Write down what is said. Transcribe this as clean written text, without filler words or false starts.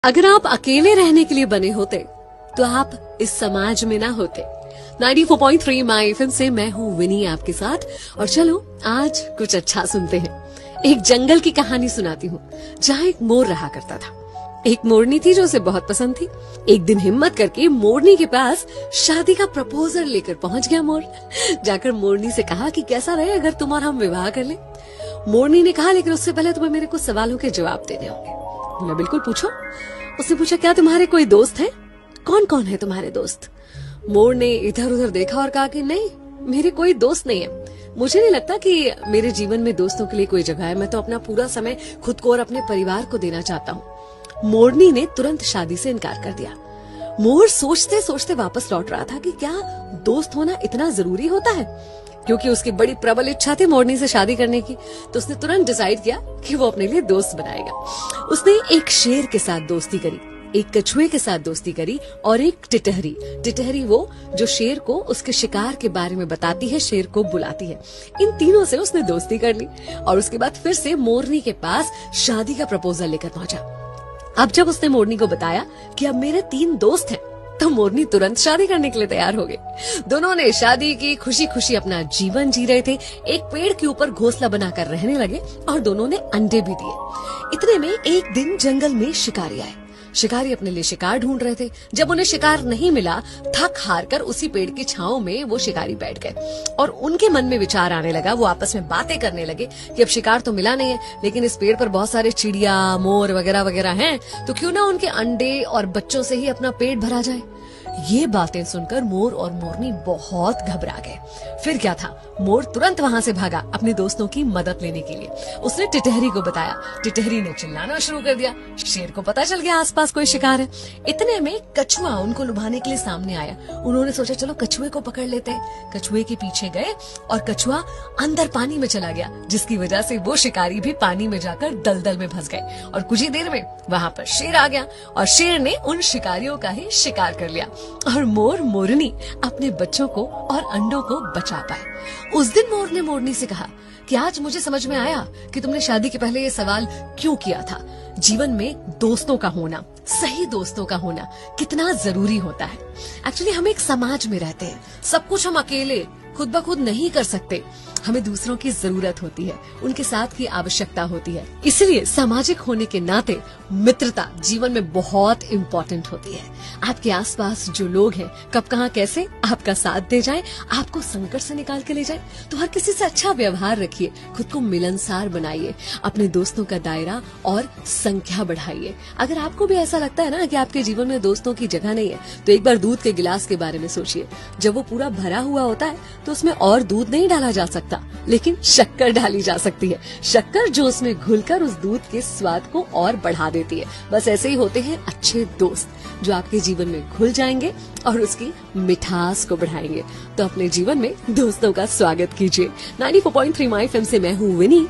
अगर आप अकेले रहने के लिए बने होते तो आप इस समाज में ना होते। 94.3 माई एफएम से मैं हूँ विनी आपके साथ। और चलो आज कुछ अच्छा सुनते हैं। एक जंगल की कहानी सुनाती हूँ जहाँ एक मोर रहा करता था। एक मोरनी थी जो उसे बहुत पसंद थी। एक दिन हिम्मत करके मोरनी के पास शादी का प्रपोजल लेकर पहुंच गया मोर। जाकर मोरनी से कहा कि कैसा रहे अगर तुम और हम विवाह कर ले। मोरनी ने कहा लेकिन उससे पहले तुम्हें मेरे कुछ सवालों के जवाब देने होंगे। बोला बिल्कुल पूछो। उसने पूछा क्या तुम्हारे कोई दोस्त हैं? कौन कौन है तुम्हारे दोस्त? मोर ने इधर उधर देखा और कहा कि नहीं, मेरे कोई दोस्त नहीं है। मुझे नहीं लगता कि मेरे जीवन में दोस्तों के लिए कोई जगह है। मैं तो अपना पूरा समय खुद को और अपने परिवार को देना चाहता हूँ। मोरनी ने तुरंत शादी से इनकार कर दिया। मोर सोचते सोचते वापस लौट रहा था कि क्या दोस्त होना इतना जरूरी होता है। क्योंकि उसकी बड़ी प्रबल इच्छा थी मोरनी से शादी करने की, तो उसने तुरंत डिसाइड किया कि वो अपने लिए दोस्त बनाएगा। उसने एक शेर के साथ दोस्ती करी, एक कछुए के साथ दोस्ती करी और एक टिटहरी। टिटहरी वो जो शेर को उसके शिकार के बारे में बताती है, शेर को बुलाती है। इन तीनों से उसने दोस्ती कर ली और उसके बाद फिर से मोरनी के पास शादी का प्रपोजल लेकर पहुंचा। अब जब उसने मोरनी को बताया कि अब मेरे 3 दोस्त हैं, तो मोरनी तुरंत शादी करने के लिए तैयार हो गई। दोनों ने शादी की, खुशी खुशी अपना जीवन जी रहे थे। एक पेड़ के ऊपर घोंसला बनाकर रहने लगे और दोनों ने अंडे भी दिए। इतने में एक दिन जंगल में शिकारी आए। शिकारी अपने लिए शिकार ढूंढ रहे थे। जब उन्हें शिकार नहीं मिला, थक हार कर उसी पेड़ की छांव में वो शिकारी बैठ गए और उनके मन में विचार आने लगा। वो आपस में बातें करने लगे कि अब शिकार तो मिला नहीं है, लेकिन इस पेड़ पर बहुत सारे चिड़िया, मोर वगैरह वगैरह हैं, तो क्यों ना उनके अंडे और बच्चों से ही अपना पेट भरा जाए। ये बातें सुनकर मोर और मोरनी बहुत घबरा गए। फिर क्या था, मोर तुरंत वहां से भागा अपने दोस्तों की मदद लेने के लिए। उसने टिटहरी को बताया। टिटहरी ने चिल्लाना शुरू कर दिया। शेर को पता चल गया आसपास कोई शिकार है। इतने में कछुआ उनको लुभाने के लिए सामने आया। उन्होंने सोचा चलो कछुए को पकड़ लेते हैं। कछुए के पीछे गए और कछुआ अंदर पानी में चला गया, जिसकी वजह से वो शिकारी भी पानी में जाकर दलदल में फंस गए। और कुछ ही देर में वहां पर शेर आ गया और शेर ने उन शिकारियों का ही शिकार कर लिया और मोर मोरनी अपने बच्चों को और अंडों को बचा पाए। उस दिन मोर ने मोरनी से कहा कि आज मुझे समझ में आया कि तुमने शादी के पहले ये सवाल क्यों किया था। जीवन में दोस्तों का होना, सही दोस्तों का होना कितना जरूरी होता है। एक्चुअली हम एक समाज में रहते हैं, सब कुछ हम अकेले खुद ब खुद नहीं कर सकते। हमें दूसरों की जरूरत होती है, उनके साथ की आवश्यकता होती है। इसलिए सामाजिक होने के नाते मित्रता जीवन में बहुत इम्पोर्टेंट होती है। आपके आसपास जो लोग हैं, कब कहाँ कैसे आपका साथ दे जाए, आपको संकट से निकाल के ले जाए, तो हर किसी से अच्छा व्यवहार रखिए, खुद को मिलनसार बनाइए, अपने दोस्तों का दायरा और संख्या बढ़ाइए। अगर आपको भी ऐसा लगता है ना कि आपके जीवन में दोस्तों की जगह नहीं है, तो एक बार दूध के गिलास के बारे में सोचिए। जब वो पूरा भरा हुआ होता है तो उसमें और दूध नहीं डाला जा सकता, लेकिन शक्कर डाली जा सकती है। शक्कर जो उसमें घुलकर उस दूध के स्वाद को और बढ़ा देती है। बस ऐसे ही होते हैं अच्छे दोस्त, जो आपके जीवन में घुल जाएंगे और उसकी मिठास को बढ़ाएंगे। तो अपने जीवन में दोस्तों का स्वागत कीजिए। 94.3 माई एफएम से मैं हूँ विनी।